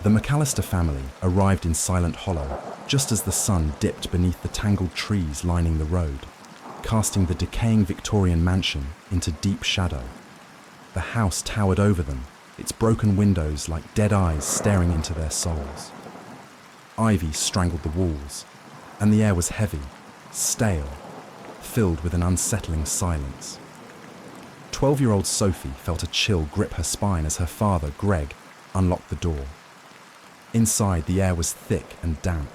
The McAllister family arrived in Silent Hollow just as the sun dipped beneath the tangled trees lining the road, casting the decaying Victorian mansion into deep shadow. The house towered over them, its broken windows like dead eyes staring into their souls. Ivy strangled the walls, and the air was heavy, stale, filled with an unsettling silence. 12-year-old Sophie felt a chill grip her spine as her father, Greg, unlocked the door. Inside, the air was thick and damp,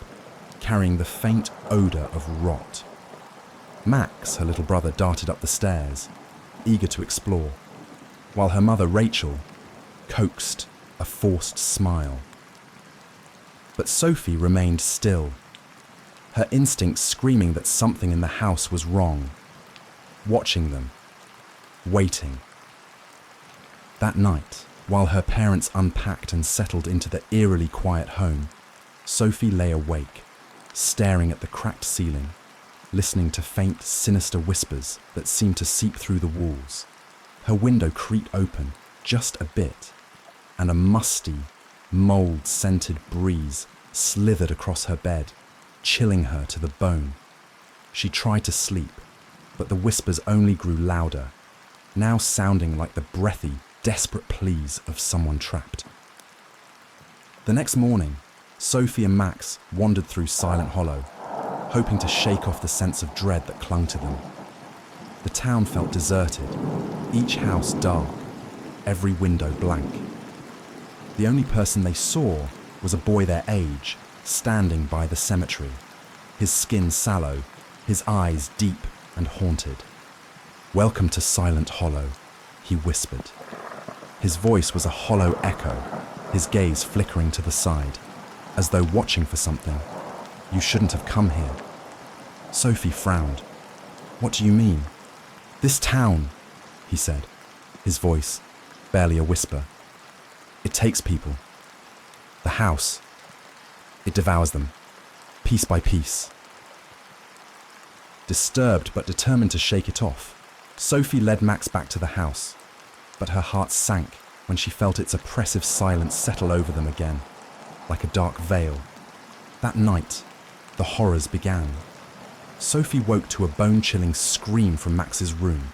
carrying the faint odour of rot. Max, her little brother, darted up the stairs, eager to explore, while her mother, Rachel, coaxed a forced smile. But Sophie remained still, her instincts screaming that something in the house was wrong, watching them, waiting. That night, while her parents unpacked and settled into the eerily quiet home, Sophie lay awake, staring at the cracked ceiling, listening to faint, sinister whispers that seemed to seep through the walls. Her window creaked open just a bit, and a musty, mold-scented breeze slithered across her bed, chilling her to the bone. She tried to sleep, but the whispers only grew louder, now sounding like the breathy, desperate pleas of someone trapped. The next morning, Sophie and Max wandered through Silent Hollow, hoping to shake off the sense of dread that clung to them. The town felt deserted, each house dark, every window blank. The only person they saw was a boy their age, standing by the cemetery, his skin sallow, his eyes deep and haunted. "Welcome to Silent Hollow," he whispered. His voice was a hollow echo, his gaze flickering to the side, as though watching for something. "You shouldn't have come here." Sophie frowned. "What do you mean?" "This town," he said, his voice barely a whisper. "It takes people. The house, it devours them, piece by piece." Disturbed but determined to shake it off, Sophie led Max back to the house, but her heart sank when she felt its oppressive silence settle over them again, like a dark veil. That night, the horrors began. Sophie woke to a bone-chilling scream from Max's room.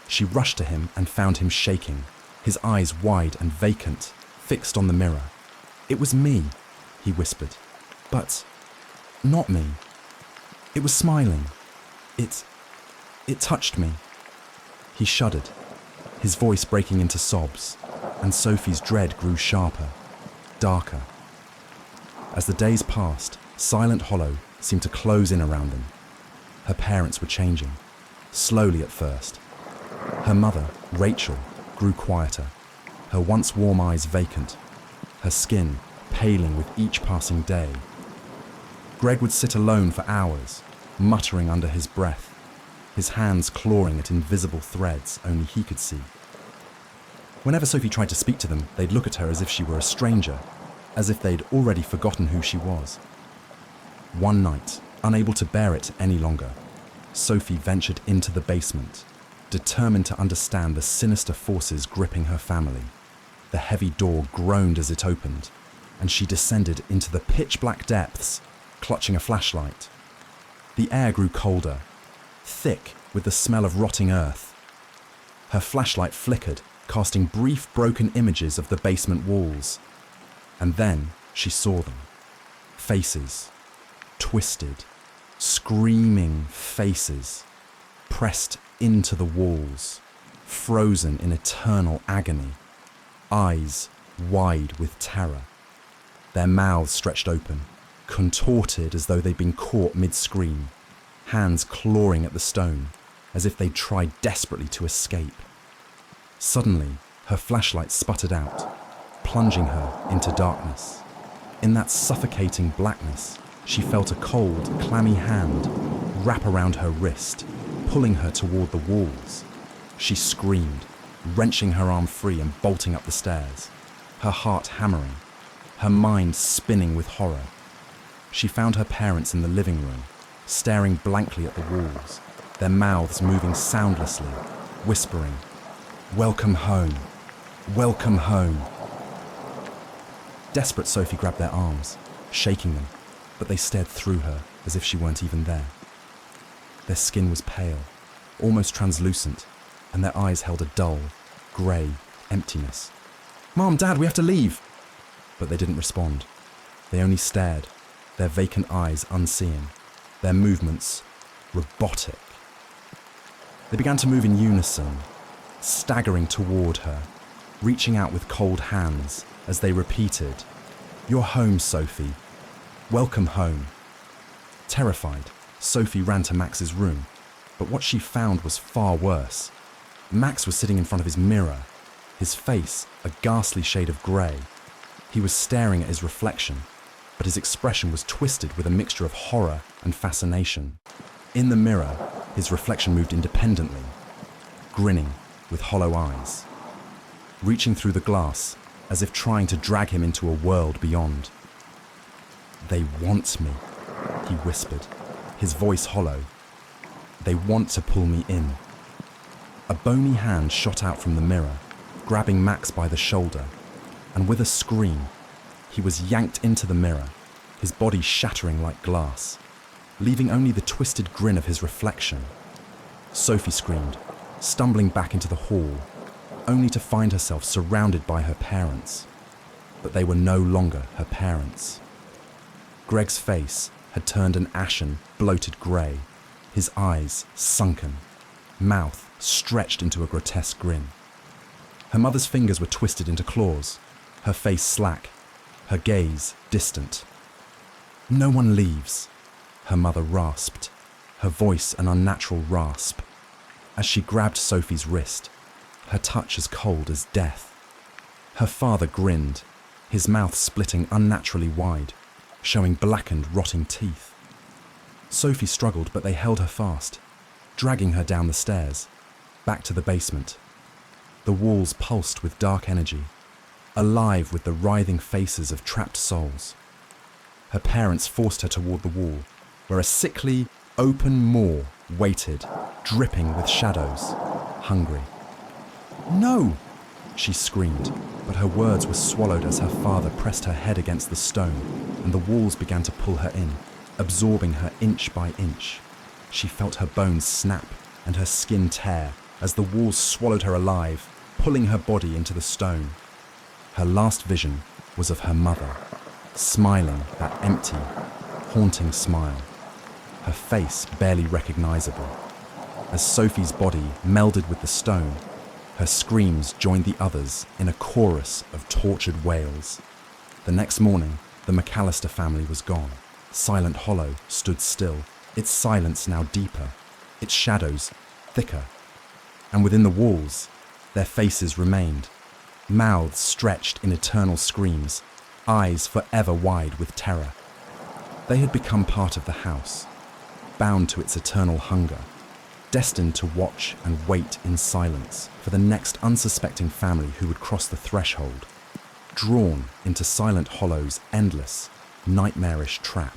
She rushed to him and found him shaking, his eyes wide and vacant, fixed on the mirror. "It was me," he whispered. "But not me. It was smiling. It touched me." He shuddered, his voice breaking into sobs, and Sophie's dread grew sharper, darker. As the days passed, Silent Hollow seemed to close in around them. Her parents were changing, slowly at first. Her mother, Rachel, grew quieter, her once warm eyes vacant, her skin paling with each passing day. Greg would sit alone for hours, muttering under his breath, his hands clawing at invisible threads only he could see. Whenever Sophie tried to speak to them, they'd look at her as if she were a stranger, as if they'd already forgotten who she was. One night, unable to bear it any longer, Sophie ventured into the basement, determined to understand the sinister forces gripping her family. The heavy door groaned as it opened, and she descended into the pitch-black depths, clutching a flashlight. The air grew colder, thick with the smell of rotting earth. Her flashlight flickered, casting brief broken images of the basement walls. And then she saw them. Faces, twisted, screaming faces, pressed into the walls, frozen in eternal agony, eyes wide with terror. Their mouths stretched open, contorted as though they'd been caught mid-scream, hands clawing at the stone, as if they'd tried desperately to escape. Suddenly, her flashlight sputtered out, plunging her into darkness. In that suffocating blackness, she felt a cold, clammy hand wrap around her wrist, pulling her toward the walls. She screamed, wrenching her arm free and bolting up the stairs, her heart hammering, her mind spinning with horror. She found her parents in the living room, staring blankly at the walls, their mouths moving soundlessly, whispering, "Welcome home, welcome home." Desperate, Sophie grabbed their arms, shaking them, but they stared through her as if she weren't even there. Their skin was pale, almost translucent, and their eyes held a dull, grey emptiness. "Mom, Dad, we have to leave!" But they didn't respond. They only stared, their vacant eyes unseeing, their movements robotic. They began to move in unison, staggering toward her, reaching out with cold hands as they repeated, "You're home, Sophie. Welcome home." Terrified, Sophie ran to Max's room, but what she found was far worse. Max was sitting in front of his mirror, his face a ghastly shade of grey. He was staring at his reflection, but his expression was twisted with a mixture of horror and fascination. In the mirror, his reflection moved independently, grinning with hollow eyes, reaching through the glass as if trying to drag him into a world beyond. "They want me," he whispered, his voice hollow. "They want to pull me in." A bony hand shot out from the mirror, grabbing Max by the shoulder, and with a scream, he was yanked into the mirror, his body shattering like glass, leaving only the twisted grin of his reflection. Sophie screamed, stumbling back into the hall, only to find herself surrounded by her parents. But they were no longer her parents. Greg's face had turned an ashen, bloated grey, his eyes sunken, mouth stretched into a grotesque grin. Her mother's fingers were twisted into claws, her face slack, her gaze distant. "No one leaves," her mother rasped, her voice an unnatural rasp, as she grabbed Sophie's wrist, her touch as cold as death. Her father grinned, his mouth splitting unnaturally wide, showing blackened, rotting teeth. Sophie struggled, but they held her fast, dragging her down the stairs, back to the basement. The walls pulsed with dark energy, alive with the writhing faces of trapped souls. Her parents forced her toward the wall, where a sickly, open maw waited, dripping with shadows, hungry. "No!" she screamed, but her words were swallowed as her father pressed her head against the stone, and the walls began to pull her in, absorbing her inch by inch. She felt her bones snap and her skin tear as the walls swallowed her alive, pulling her body into the stone. Her last vision was of her mother, smiling that empty, haunting smile, her face barely recognizable. As Sophie's body melded with the stone, her screams joined the others in a chorus of tortured wails. The next morning, the McAllister family was gone. Silent Hollow stood still, its silence now deeper, its shadows thicker. And within the walls, their faces remained, mouths stretched in eternal screams, eyes forever wide with terror. They had become part of the house, bound to its eternal hunger, destined to watch and wait in silence for the next unsuspecting family who would cross the threshold, drawn into Silent Hollow's endless, nightmarish trap.